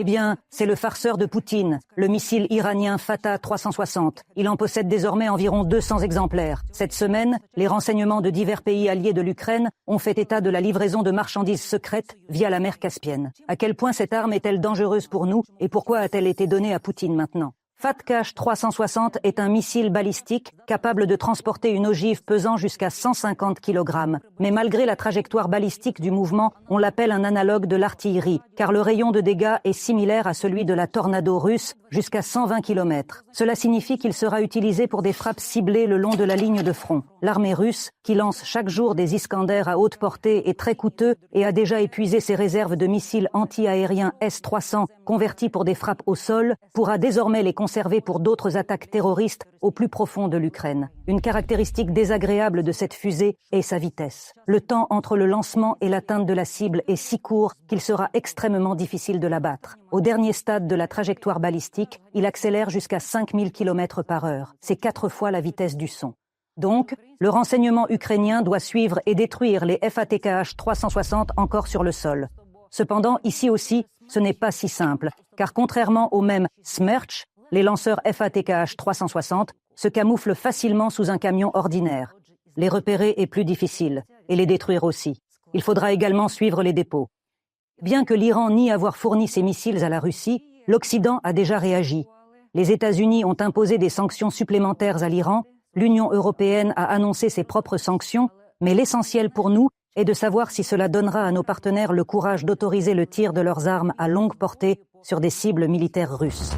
Eh bien, c'est le farceur de Poutine, le missile iranien Fatah 360. Il en possède désormais environ 200 exemplaires. Cette semaine, les renseignements de divers pays alliés de l'Ukraine ont fait état de la livraison de marchandises secrètes via la mer Caspienne. À quel point cette arme est-elle dangereuse pour nous et pourquoi a-t-elle été donnée à Poutine maintenant ? Fatah 360 est un missile balistique capable de transporter une ogive pesant jusqu'à 150 kg. Mais malgré la trajectoire balistique du mouvement, on l'appelle un analogue de l'artillerie, car le rayon de dégâts est similaire à celui de la Tornado russe, jusqu'à 120 km. Cela signifie qu'il sera utilisé pour des frappes ciblées le long de la ligne de front. L'armée russe, qui lance chaque jour des Iskander à haute portée, est très coûteux et a déjà épuisé ses réserves de missiles anti-aériens S-300 convertis pour des frappes au sol, pourra désormais les conserver pour d'autres attaques terroristes au plus profond de l'Ukraine. Une caractéristique désagréable de cette fusée est sa vitesse. Le temps entre le lancement et l'atteinte de la cible est si court qu'il sera extrêmement difficile de l'abattre. Au dernier stade de la trajectoire balistique, il accélère jusqu'à 5000 km/h. C'est 4 fois la vitesse du son. Donc, le renseignement ukrainien doit suivre et détruire les FATKH 360 encore sur le sol. Cependant, ici aussi, ce n'est pas si simple, car contrairement au même Smerch, les lanceurs FATKH 360 se camouflent facilement sous un camion ordinaire. Les repérer est plus difficile, et les détruire aussi. Il faudra également suivre les dépôts. Bien que l'Iran nie avoir fourni ses missiles à la Russie, l'Occident a déjà réagi. Les États-Unis ont imposé des sanctions supplémentaires à l'Iran, l'Union européenne a annoncé ses propres sanctions, mais l'essentiel pour nous est de savoir si cela donnera à nos partenaires le courage d'autoriser le tir de leurs armes à longue portée sur des cibles militaires russes.